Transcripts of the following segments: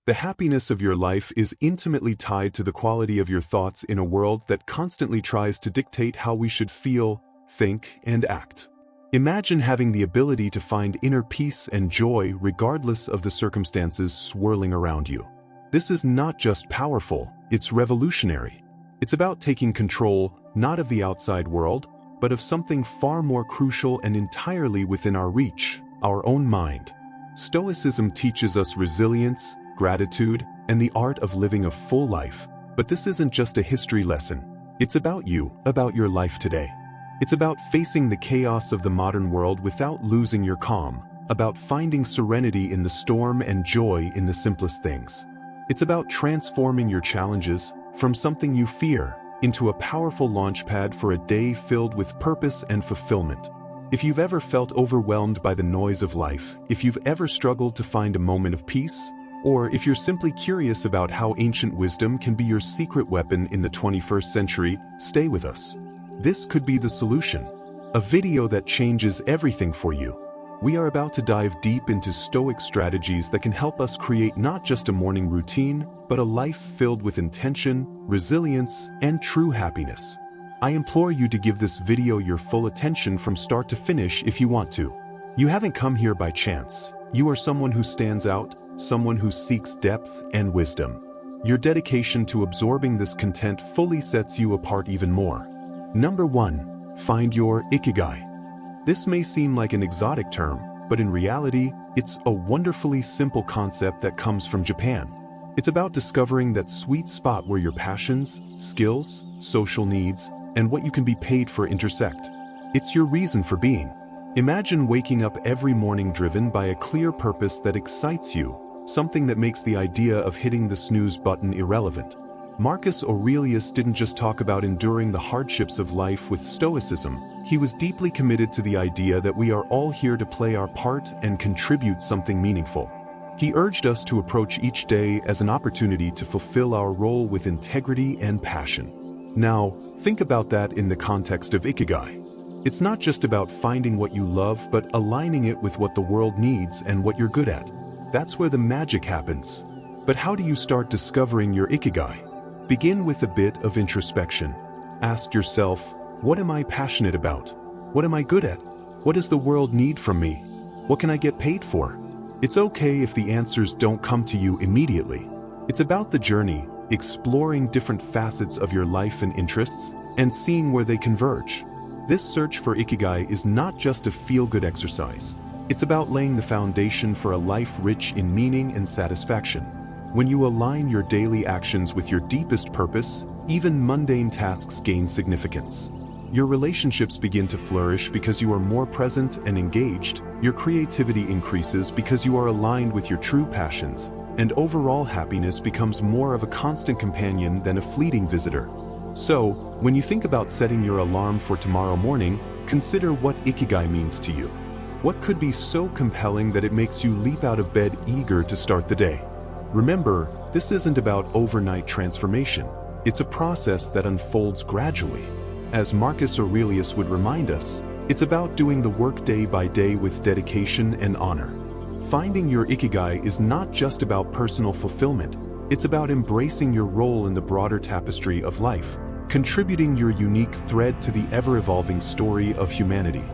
The happiness of your life is intimately tied to the quality of your thoughts in a world that constantly tries to dictate how we should feel, think, and act. Imagine having the ability to find inner peace and joy regardless of the circumstances swirling around you. This is not just powerful, it's revolutionary. It's about taking control, not of the outside world, but of something far more crucial and entirely within our reach, our own mind. Stoicism teaches us resilience, gratitude, and the art of living a full life. But this isn't just a history lesson. It's about you, about your life today. It's about facing the chaos of the modern world without losing your calm, about finding serenity in the storm and joy in the simplest things. It's about transforming your challenges from something you fear into a powerful launchpad for a day filled with purpose and fulfillment. If you've ever felt overwhelmed by the noise of life, if you've ever struggled to find a moment of peace, or if you're simply curious about how ancient wisdom can be your secret weapon in the 21st century, stay with us. This could be the solution, a video that changes everything for you. We are about to dive deep into Stoic strategies that can help us create not just a morning routine, but a life filled with intention, resilience, and true happiness. I implore you to give this video your full attention from start to finish if you want to. You haven't come here by chance. You are someone who stands out, someone who seeks depth and wisdom. Your dedication to absorbing this content fully sets you apart even more. Number 1. Find your ikigai. This may seem like an exotic term, but in reality, it's a wonderfully simple concept that comes from Japan. It's about discovering that sweet spot where your passions, skills, social needs, and what you can be paid for intersect. It's your reason for being. Imagine waking up every morning driven by a clear purpose that excites you, something that makes the idea of hitting the snooze button irrelevant. Marcus Aurelius didn't just talk about enduring the hardships of life with stoicism. He was deeply committed to the idea that we are all here to play our part and contribute something meaningful. He urged us to approach each day as an opportunity to fulfill our role with integrity and passion. Now, think about that in the context of ikigai. It's not just about finding what you love, but aligning it with what the world needs and what you're good at. That's where the magic happens. But how do you start discovering your ikigai? Begin with a bit of introspection. Ask yourself, what am I passionate about? What am I good at? What does the world need from me? What can I get paid for? It's okay if the answers don't come to you immediately. It's about the journey, exploring different facets of your life and interests, and seeing where they converge. This search for ikigai is not just a feel-good exercise. It's about laying the foundation for a life rich in meaning and satisfaction. When you align your daily actions with your deepest purpose, even mundane tasks gain significance. Your relationships begin to flourish because you are more present and engaged, your creativity increases because you are aligned with your true passions, and overall happiness becomes more of a constant companion than a fleeting visitor. So, when you think about setting your alarm for tomorrow morning, consider what ikigai means to you. What could be so compelling that it makes you leap out of bed eager to start the day? Remember, this isn't about overnight transformation. It's a process that unfolds gradually. As Marcus Aurelius would remind us, it's about doing the work day by day with dedication and honor. Finding your ikigai is not just about personal fulfillment. It's about embracing your role in the broader tapestry of life, contributing your unique thread to the ever-evolving story of humanity.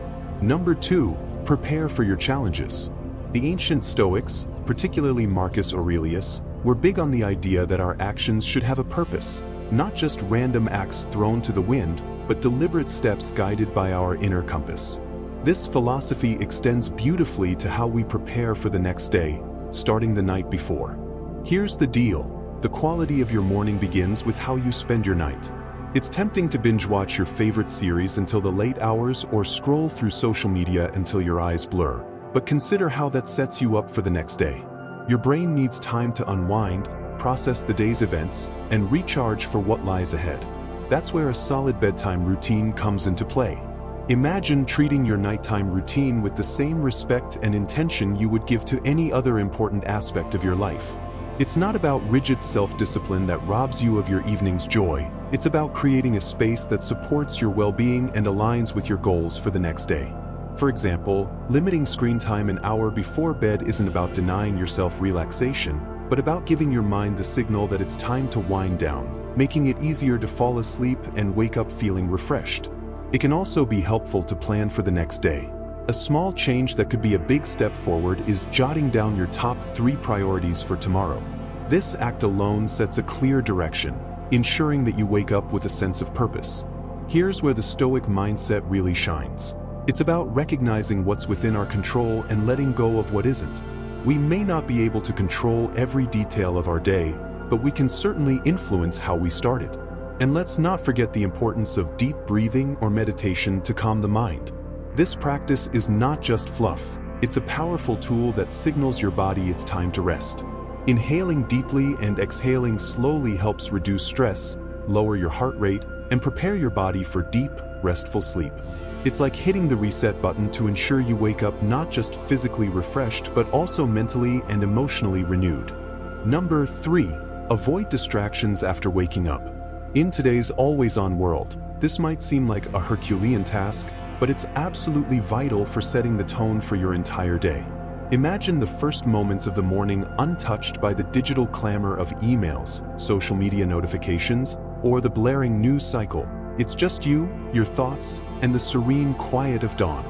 Number 2, prepare for your challenges. The ancient Stoics, particularly Marcus Aurelius, were big on the idea that our actions should have a purpose, not just random acts thrown to the wind, but deliberate steps guided by our inner compass. This philosophy extends beautifully to how we prepare for the next day, starting the night before. Here's the deal: the quality of your morning begins with how you spend your night. It's tempting to binge-watch your favorite series until the late hours or scroll through social media until your eyes blur. But consider how that sets you up for the next day. Your brain needs time to unwind, process the day's events, and recharge for what lies ahead. That's where a solid bedtime routine comes into play. Imagine treating your nighttime routine with the same respect and intention you would give to any other important aspect of your life. It's not about rigid self-discipline that robs you of your evening's joy. It's about creating a space that supports your well-being and aligns with your goals for the next day. For example, limiting screen time an hour before bed isn't about denying yourself relaxation. but about giving your mind the signal that it's time to wind down, making it easier to fall asleep and wake up feeling refreshed. It can also be helpful to plan for the next day. A small change that could be a big step forward is jotting down your top 3 priorities for tomorrow. This act alone sets a clear direction, ensuring that you wake up with a sense of purpose. Here's where the Stoic mindset really shines. It's about recognizing what's within our control and letting go of what isn't. We may not be able to control every detail of our day, but we can certainly influence how we start it. And let's not forget the importance of deep breathing or meditation to calm the mind. This practice is not just fluff, it's a powerful tool that signals your body it's time to rest. Inhaling deeply and exhaling slowly helps reduce stress, lower your heart rate, and prepare your body for deep, restful sleep. It's like hitting the reset button to ensure you wake up not just physically refreshed but also mentally and emotionally renewed. Number 3. Avoid distractions after waking up. In today's always-on world, this might seem like a Herculean task, but it's absolutely vital for setting the tone for your entire day. Imagine the first moments of the morning untouched by the digital clamor of emails, social media notifications, or the blaring news cycle. It's just you, your thoughts, and the serene quiet of dawn.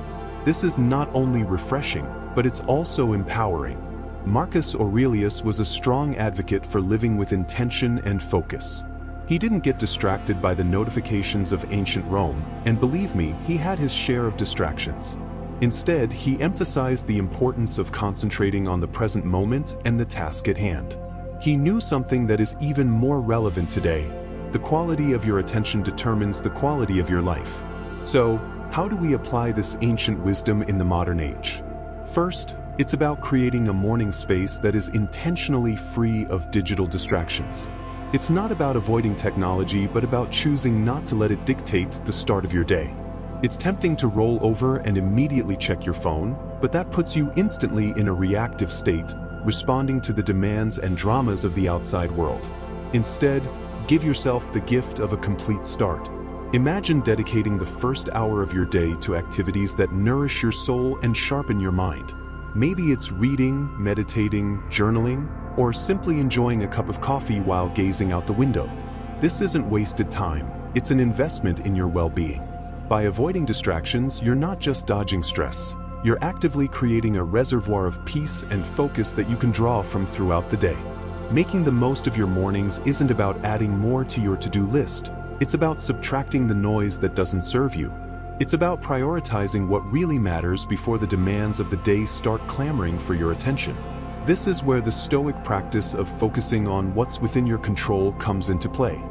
This is not only refreshing, but it's also empowering. Marcus Aurelius was a strong advocate for living with intention and focus. He didn't get distracted by the notifications of ancient Rome, and believe me, he had his share of distractions. Instead, he emphasized the importance of concentrating on the present moment and the task at hand. He knew something that is even more relevant today. The quality of your attention determines the quality of your life. So, how do we apply this ancient wisdom in the modern age? First, it's about creating a morning space that is intentionally free of digital distractions. It's not about avoiding technology, but about choosing not to let it dictate the start of your day. It's tempting to roll over and immediately check your phone, but that puts you instantly in a reactive state, responding to the demands and dramas of the outside world. Instead, give yourself the gift of a complete start. Imagine dedicating the first hour of your day to activities that nourish your soul and sharpen your mind. Maybe it's reading, meditating, journaling, or simply enjoying a cup of coffee while gazing out the window. This isn't wasted time, it's an investment in your well-being. By avoiding distractions, you're not just dodging stress, you're actively creating a reservoir of peace and focus that you can draw from throughout the day. Making the most of your mornings isn't about adding more to your to-do list, it's about subtracting the noise that doesn't serve you. It's about prioritizing what really matters before the demands of the day start clamoring for your attention. This is where the Stoic practice of focusing on what's within your control comes into play.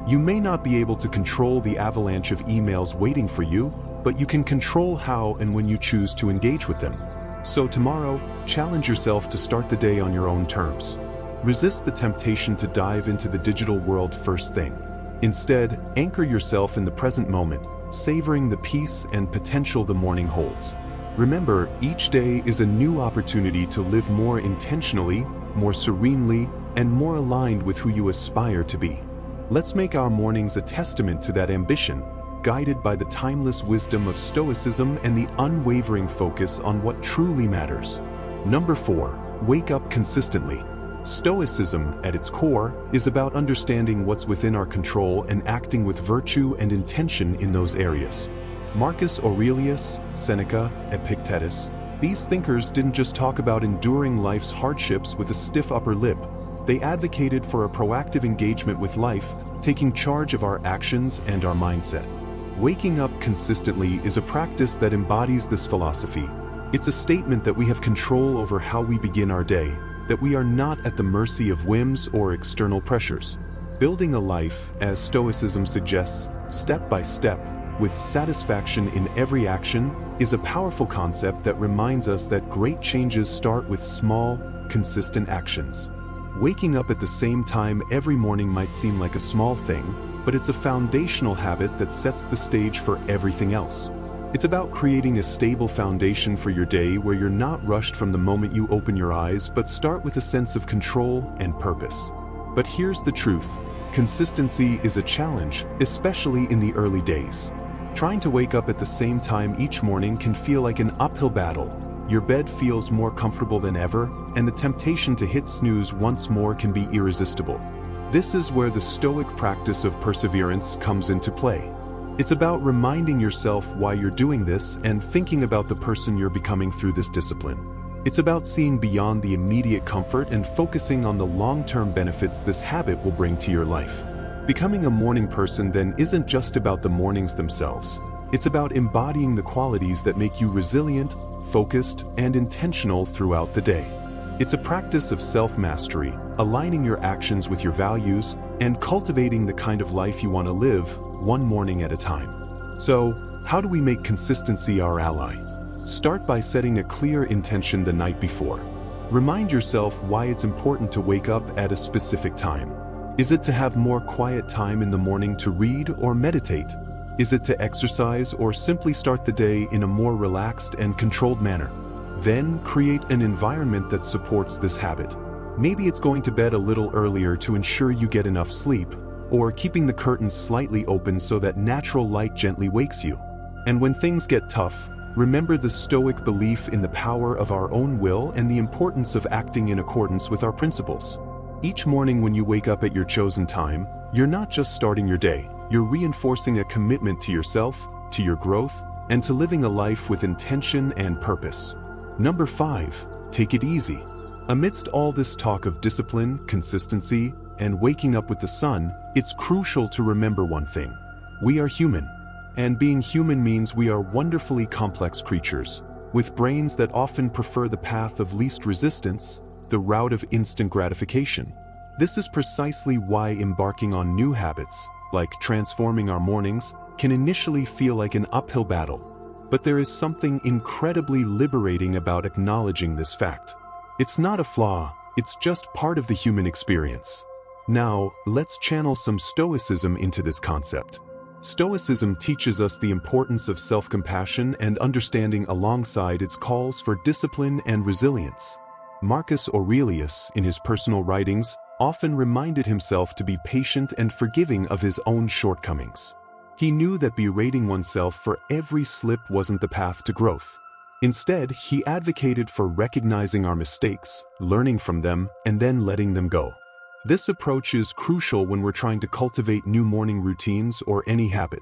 You may not be able to control the avalanche of emails waiting for you, but you can control how and when you choose to engage with them. So tomorrow, challenge yourself to start the day on your own terms. Resist the temptation to dive into the digital world first thing. Instead, anchor yourself in the present moment, savoring the peace and potential the morning holds. Remember, each day is a new opportunity to live more intentionally, more serenely, and more aligned with who you aspire to be. Let's make our mornings a testament to that ambition, guided by the timeless wisdom of Stoicism and the unwavering focus on what truly matters. Number 4. Wake up consistently. Stoicism, at its core, is about understanding what's within our control and acting with virtue and intention in those areas. Marcus Aurelius, Seneca, Epictetus, these thinkers didn't just talk about enduring life's hardships with a stiff upper lip. They advocated for a proactive engagement with life, taking charge of our actions and our mindset. Waking up consistently is a practice that embodies this philosophy. It's a statement that we have control over how we begin our day, that we are not at the mercy of whims or external pressures. Building a life, as Stoicism suggests, step by step, with satisfaction in every action, is a powerful concept that reminds us that great changes start with small, consistent actions. Waking up at the same time every morning might seem like a small thing, but it's a foundational habit that sets the stage for everything else. It's about creating a stable foundation for your day where you're not rushed from the moment you open your eyes, but start with a sense of control and purpose. But here's the truth: consistency is a challenge, especially in the early days. Trying to wake up at the same time each morning can feel like an uphill battle. your bed feels more comfortable than ever, and the temptation to hit snooze once more can be irresistible. This is where the Stoic practice of perseverance comes into play. It's about reminding yourself why you're doing this and thinking about the person you're becoming through this discipline. It's about seeing beyond the immediate comfort and focusing on the long-term benefits this habit will bring to your life. Becoming a morning person then isn't just about the mornings themselves. It's about embodying the qualities that make you resilient, focused, and intentional throughout the day. It's a practice of self-mastery, aligning your actions with your values, and cultivating the kind of life you want to live, one morning at a time. So, how do we make consistency our ally? Start by setting a clear intention the night before. Remind yourself why it's important to wake up at a specific time. Is it to have more quiet time in the morning to read or meditate? Is it to exercise or simply start the day in a more relaxed and controlled manner? Then create an environment that supports this habit. Maybe it's going to bed a little earlier to ensure you get enough sleep, or keeping the curtains slightly open so that natural light gently wakes you. And when things get tough, remember the Stoic belief in the power of our own will and the importance of acting in accordance with our principles. Each morning when you wake up at your chosen time, you're not just starting your day, you're reinforcing a commitment to yourself, to your growth, and to living a life with intention and purpose. Number 5, take it easy. Amidst all this talk of discipline, consistency, and waking up with the sun, it's crucial to remember one thing. We are human. And being human means we are wonderfully complex creatures, with brains that often prefer the path of least resistance, the route of instant gratification. This is precisely why embarking on new habits, like transforming our mornings, can initially feel like an uphill battle. But there is something incredibly liberating about acknowledging this fact. It's not a flaw, it's just part of the human experience. Now, let's channel some Stoicism into this concept. Stoicism teaches us the importance of self-compassion and understanding alongside its calls for discipline and resilience. Marcus Aurelius, in his personal writings, often reminded himself to be patient and forgiving of his own shortcomings. He knew that berating oneself for every slip wasn't the path to growth. Instead, he advocated for recognizing our mistakes, learning from them, and then letting them go. This approach is crucial when we're trying to cultivate new morning routines or any habit.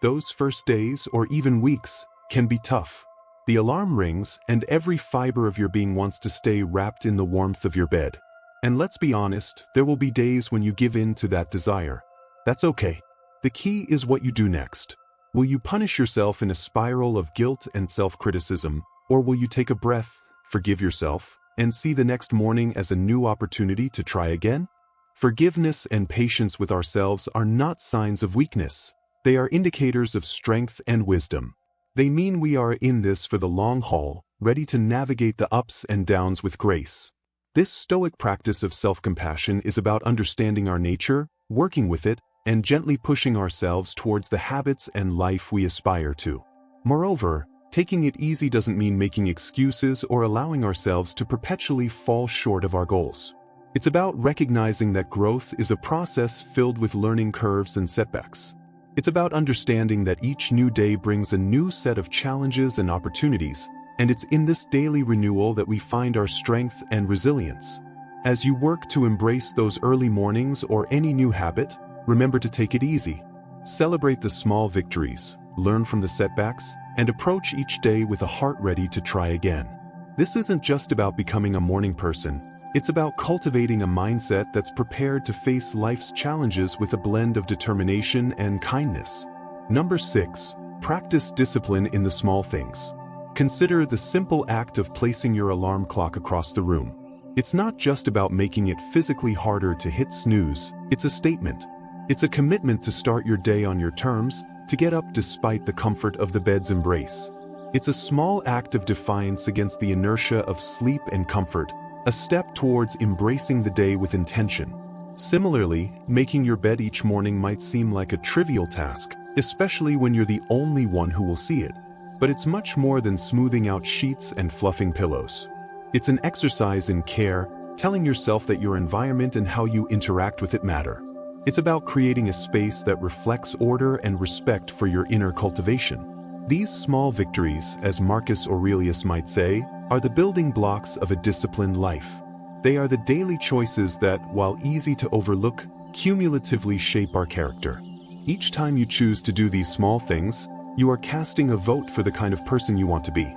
Those first days, or even weeks, can be tough. The alarm rings, and every fiber of your being wants to stay wrapped in the warmth of your bed. And let's be honest, there will be days when you give in to that desire. That's okay. The key is what you do next. Will you punish yourself in a spiral of guilt and self-criticism, or will you take a breath, forgive yourself, and see the next morning as a new opportunity to try again? Forgiveness and patience with ourselves are not signs of weakness. They are indicators of strength and wisdom. They mean we are in this for the long haul, ready to navigate the ups and downs with grace. This Stoic practice of self-compassion is about understanding our nature, working with it, and gently pushing ourselves towards the habits and life we aspire to. Moreover, taking it easy doesn't mean making excuses or allowing ourselves to perpetually fall short of our goals. It's about recognizing that growth is a process filled with learning curves and setbacks. It's about understanding that each new day brings a new set of challenges and opportunities, and it's in this daily renewal that we find our strength and resilience. As you work to embrace those early mornings or any new habit, remember to take it easy. Celebrate the small victories, learn from the setbacks, and approach each day with a heart ready to try again. This isn't just about becoming a morning person. It's about cultivating a mindset that's prepared to face life's challenges with a blend of determination and kindness. Number 6, practice discipline in the small things. Consider the simple act of placing your alarm clock across the room. It's not just about making it physically harder to hit snooze, it's a statement. It's a commitment to start your day on your terms, to get up despite the comfort of the bed's embrace. It's a small act of defiance against the inertia of sleep and comfort, a step towards embracing the day with intention. Similarly, making your bed each morning might seem like a trivial task, especially when you're the only one who will see it. But it's much more than smoothing out sheets and fluffing pillows. It's an exercise in care, telling yourself that your environment and how you interact with it matter. It's about creating a space that reflects order and respect for your inner cultivation. These small victories, as Marcus Aurelius might say, are the building blocks of a disciplined life. They are the daily choices that, while easy to overlook, cumulatively shape our character. Each time you choose to do these small things, you are casting a vote for the kind of person you want to be.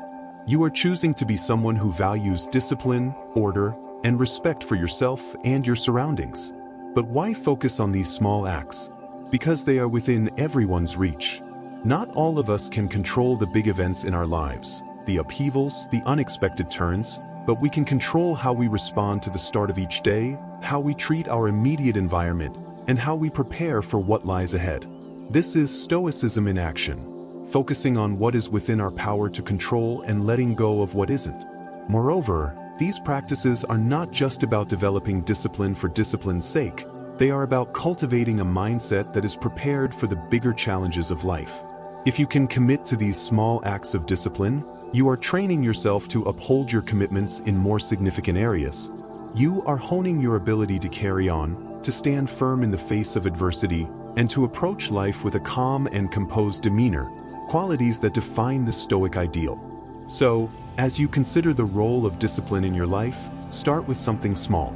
You are choosing to be someone who values discipline, order, and respect for yourself and your surroundings. But why focus on these small acts? Because they are within everyone's reach. Not all of us can control the big events in our lives, the upheavals, the unexpected turns, but we can control how we respond to the start of each day, how we treat our immediate environment, and how we prepare for what lies ahead. This is Stoicism in action, focusing on what is within our power to control and letting go of what isn't. Moreover, these practices are not just about developing discipline for discipline's sake. They are about cultivating a mindset that is prepared for the bigger challenges of life. If you can commit to these small acts of discipline, you are training yourself to uphold your commitments in more significant areas. You are honing your ability to carry on, to stand firm in the face of adversity, and to approach life with a calm and composed demeanor, qualities that define the Stoic ideal. So, as you consider the role of discipline in your life, start with something small.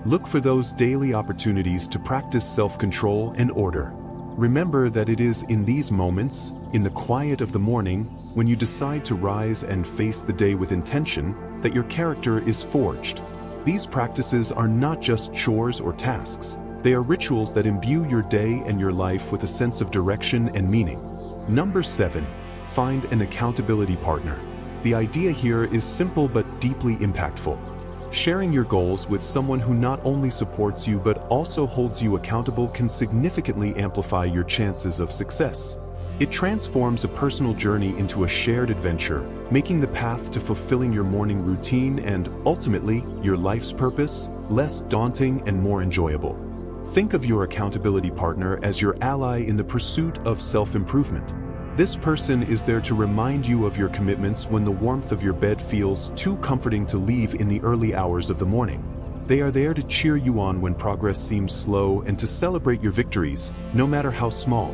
Look for those daily opportunities to practice self-control and order. Remember that it is in these moments, in the quiet of the morning, when you decide to rise and face the day with intention, that your character is forged. These practices are not just chores or tasks. They are rituals that imbue your day and your life with a sense of direction and meaning. Number 7. Find an accountability partner. The idea here is simple but deeply impactful. Sharing your goals with someone who not only supports you but also holds you accountable can significantly amplify your chances of success. It transforms a personal journey into a shared adventure, making the path to fulfilling your morning routine and, ultimately, your life's purpose less daunting and more enjoyable. Think of your accountability partner as your ally in the pursuit of self-improvement. This person is there to remind you of your commitments when the warmth of your bed feels too comforting to leave in the early hours of the morning. They are there to cheer you on when progress seems slow and to celebrate your victories, no matter how small.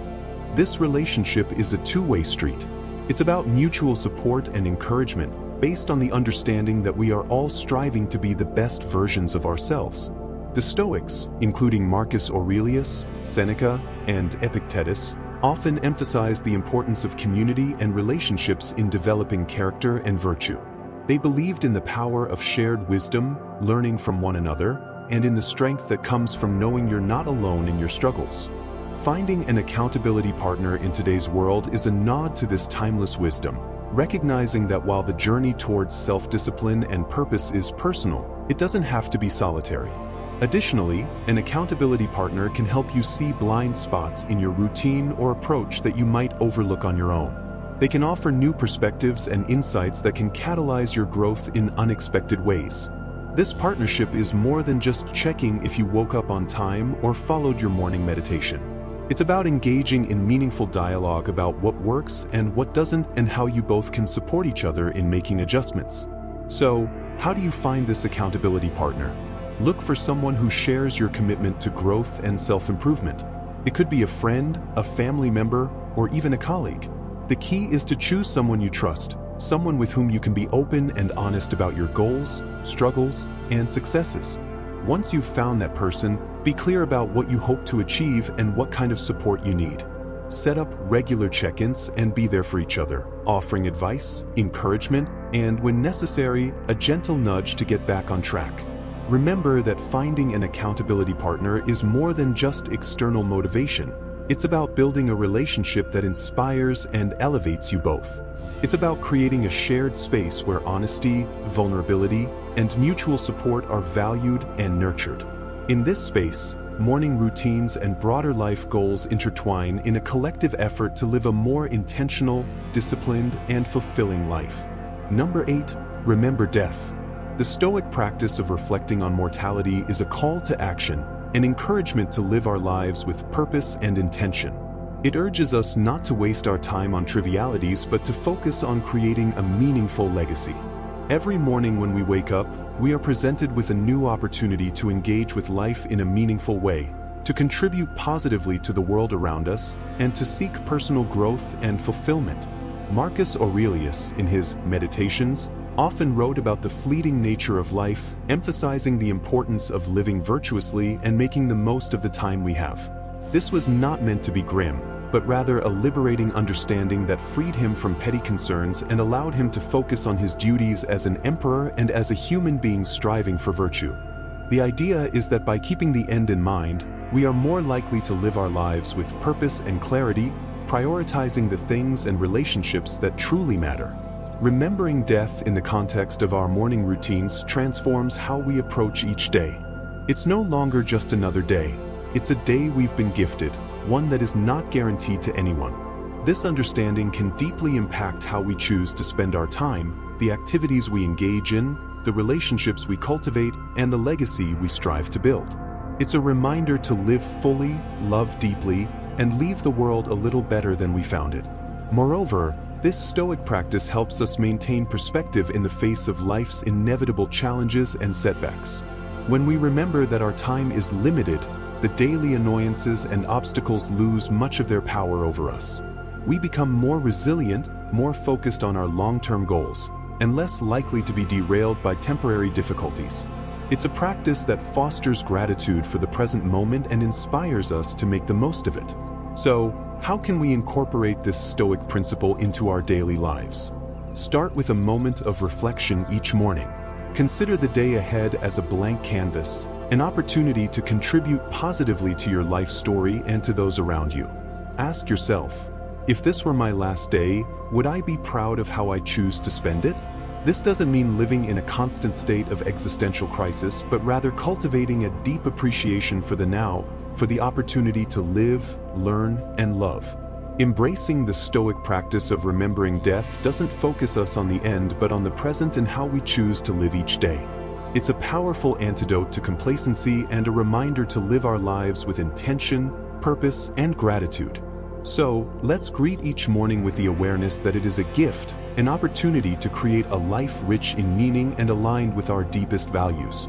This relationship is a two-way street. It's about mutual support and encouragement, based on the understanding that we are all striving to be the best versions of ourselves. The Stoics, including Marcus Aurelius, Seneca, and Epictetus, often emphasize the importance of community and relationships in developing character and virtue. They believed in the power of shared wisdom, learning from one another, and in the strength that comes from knowing you're not alone in your struggles. Finding an accountability partner in today's world is a nod to this timeless wisdom, recognizing that while the journey towards self-discipline and purpose is personal, it doesn't have to be solitary. Additionally, an accountability partner can help you see blind spots in your routine or approach that you might overlook on your own. They can offer new perspectives and insights that can catalyze your growth in unexpected ways. This partnership is more than just checking if you woke up on time or followed your morning meditation. It's about engaging in meaningful dialogue about what works and what doesn't, and how you both can support each other in making adjustments. So, how do you find this accountability partner? Look for someone who shares your commitment to growth and self-improvement. It could be a friend, a family member, or even a colleague. The key is to choose someone you trust, someone with whom you can be open and honest about your goals, struggles, and successes. Once you've found that person, be clear about what you hope to achieve and what kind of support you need. Set up regular check-ins and be there for each other, offering advice, encouragement, and, when necessary, a gentle nudge to get back on track. Remember that finding an accountability partner is more than just external motivation. It's about building a relationship that inspires and elevates you both. It's about creating a shared space where honesty, vulnerability, and mutual support are valued and nurtured. In this space, morning routines and broader life goals intertwine in a collective effort to live a more intentional, disciplined, and fulfilling life. Number 8. Remember death. The Stoic practice of reflecting on mortality is a call to action, an encouragement to live our lives with purpose and intention. It urges us not to waste our time on trivialities but to focus on creating a meaningful legacy. Every morning when we wake up, we are presented with a new opportunity to engage with life in a meaningful way, to contribute positively to the world around us, and to seek personal growth and fulfillment. Marcus Aurelius, in his Meditations, often wrote about the fleeting nature of life, emphasizing the importance of living virtuously and making the most of the time we have. This was not meant to be grim, but rather a liberating understanding that freed him from petty concerns and allowed him to focus on his duties as an emperor and as a human being striving for virtue. The idea is that by keeping the end in mind, we are more likely to live our lives with purpose and clarity, prioritizing the things and relationships that truly matter. Remembering death in the context of our morning routines transforms how we approach each day. It's no longer just another day. It's a day we've been gifted, one that is not guaranteed to anyone. This understanding can deeply impact how we choose to spend our time, the activities we engage in, the relationships we cultivate, and the legacy we strive to build. It's a reminder to live fully, love deeply, and leave the world a little better than we found it. Moreover, this Stoic practice helps us maintain perspective in the face of life's inevitable challenges and setbacks. When we remember that our time is limited, the daily annoyances and obstacles lose much of their power over us. We become more resilient, more focused on our long-term goals, and less likely to be derailed by temporary difficulties. It's a practice that fosters gratitude for the present moment and inspires us to make the most of it. So, how can we incorporate this Stoic principle into our daily lives? Start with a moment of reflection each morning. Consider the day ahead as a blank canvas, an opportunity to contribute positively to your life story and to those around you. Ask yourself, if this were my last day, would I be proud of how I choose to spend it? This doesn't mean living in a constant state of existential crisis, but rather cultivating a deep appreciation for the now, for the opportunity to live, learn, and love. Embracing the Stoic practice of remembering death doesn't focus us on the end but on the present and how we choose to live each day. It's a powerful antidote to complacency and a reminder to live our lives with intention, purpose, and gratitude. So, let's greet each morning with the awareness that it is a gift, an opportunity to create a life rich in meaning and aligned with our deepest values.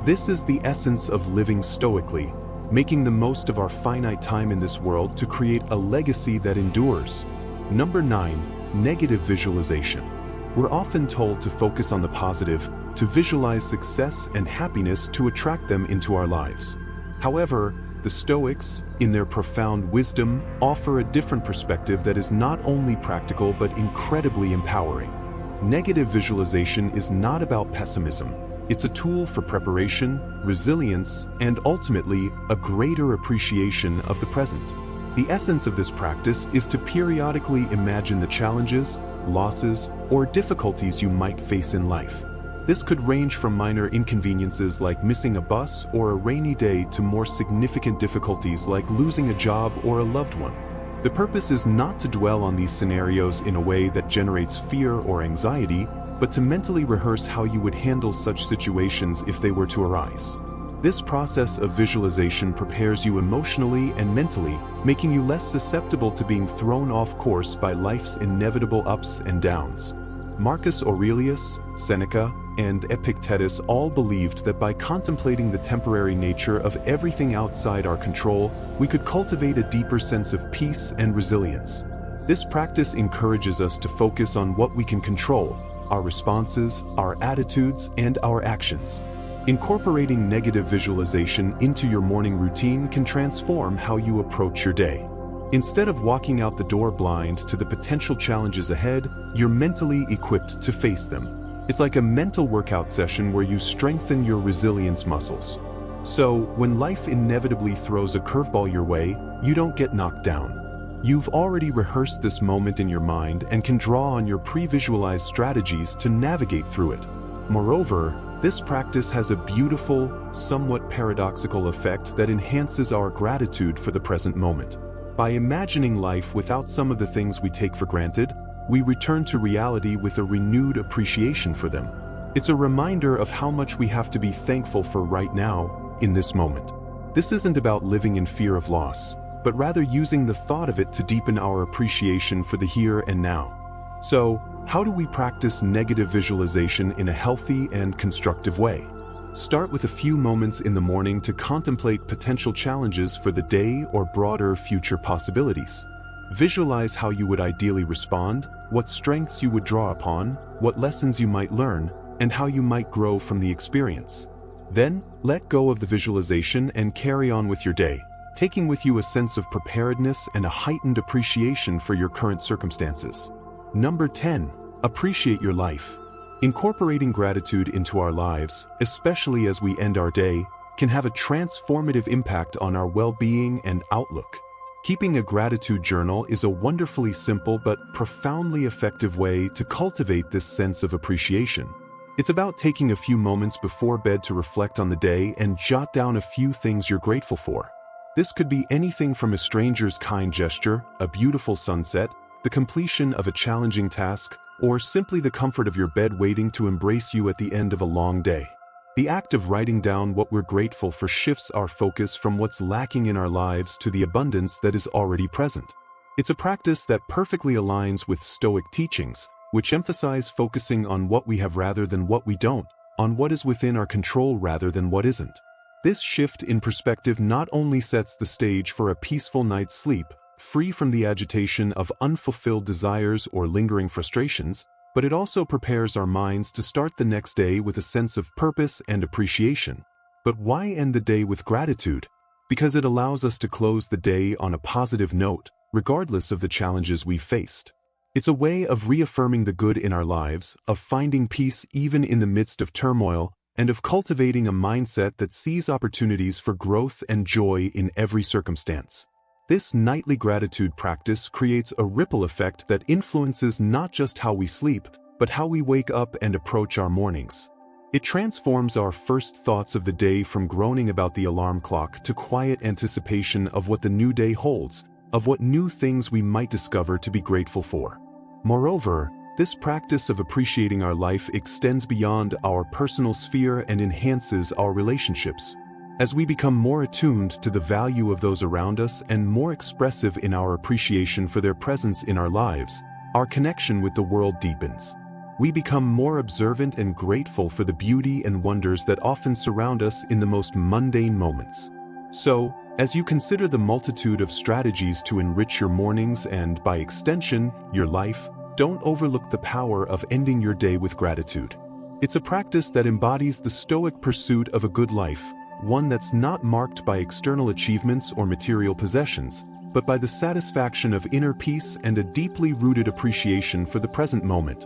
This is the essence of living stoically, making the most of our finite time in this world to create a legacy that endures. Number 9, negative visualization. We're often told to focus on the positive, to visualize success and happiness to attract them into our lives. However, the Stoics, in their profound wisdom, offer a different perspective that is not only practical but incredibly empowering. Negative visualization is not about pessimism. It's a tool for preparation, resilience, and ultimately, a greater appreciation of the present. The essence of this practice is to periodically imagine the challenges, losses, or difficulties you might face in life. This could range from minor inconveniences like missing a bus or a rainy day to more significant difficulties like losing a job or a loved one. The purpose is not to dwell on these scenarios in a way that generates fear or anxiety, but to mentally rehearse how you would handle such situations if they were to arise. This process of visualization prepares you emotionally and mentally, making you less susceptible to being thrown off course by life's inevitable ups and downs. Marcus Aurelius, Seneca, and Epictetus all believed that by contemplating the temporary nature of everything outside our control, we could cultivate a deeper sense of peace and resilience. This practice encourages us to focus on what we can control, our responses, our attitudes, and our actions. Incorporating negative visualization into your morning routine can transform how you approach your day. Instead of walking out the door blind to the potential challenges ahead, you're mentally equipped to face them. It's like a mental workout session where you strengthen your resilience muscles. So, when life inevitably throws a curveball your way, you don't get knocked down. You've already rehearsed this moment in your mind and can draw on your pre-visualized strategies to navigate through it. Moreover, this practice has a beautiful, somewhat paradoxical effect that enhances our gratitude for the present moment. By imagining life without some of the things we take for granted, we return to reality with a renewed appreciation for them. It's a reminder of how much we have to be thankful for right now, in this moment. This isn't about living in fear of loss, but rather using the thought of it to deepen our appreciation for the here and now. So, how do we practice negative visualization in a healthy and constructive way? Start with a few moments in the morning to contemplate potential challenges for the day or broader future possibilities. Visualize how you would ideally respond, what strengths you would draw upon, what lessons you might learn, and how you might grow from the experience. Then, let go of the visualization and carry on with your day, taking with you a sense of preparedness and a heightened appreciation for your current circumstances. Number 10. Appreciate your life. Incorporating gratitude into our lives, especially as we end our day, can have a transformative impact on our well-being and outlook. Keeping a gratitude journal is a wonderfully simple but profoundly effective way to cultivate this sense of appreciation. It's about taking a few moments before bed to reflect on the day and jot down a few things you're grateful for. This could be anything from a stranger's kind gesture, a beautiful sunset, the completion of a challenging task, or simply the comfort of your bed waiting to embrace you at the end of a long day. The act of writing down what we're grateful for shifts our focus from what's lacking in our lives to the abundance that is already present. It's a practice that perfectly aligns with Stoic teachings, which emphasize focusing on what we have rather than what we don't, on what is within our control rather than what isn't. This shift in perspective not only sets the stage for a peaceful night's sleep, free from the agitation of unfulfilled desires or lingering frustrations, but it also prepares our minds to start the next day with a sense of purpose and appreciation. But why end the day with gratitude? Because it allows us to close the day on a positive note, regardless of the challenges we've faced. It's a way of reaffirming the good in our lives, of finding peace even in the midst of turmoil, and of cultivating a mindset that sees opportunities for growth and joy in every circumstance. This nightly gratitude practice creates a ripple effect that influences not just how we sleep, but how we wake up and approach our mornings. It transforms our first thoughts of the day from groaning about the alarm clock to quiet anticipation of what the new day holds, of what new things we might discover to be grateful for. Moreover, this practice of appreciating our life extends beyond our personal sphere and enhances our relationships. As we become more attuned to the value of those around us and more expressive in our appreciation for their presence in our lives, our connection with the world deepens. We become more observant and grateful for the beauty and wonders that often surround us in the most mundane moments. So, as you consider the multitude of strategies to enrich your mornings and, by extension, your life, don't overlook the power of ending your day with gratitude. It's a practice that embodies the Stoic pursuit of a good life, one that's not marked by external achievements or material possessions, but by the satisfaction of inner peace and a deeply rooted appreciation for the present moment.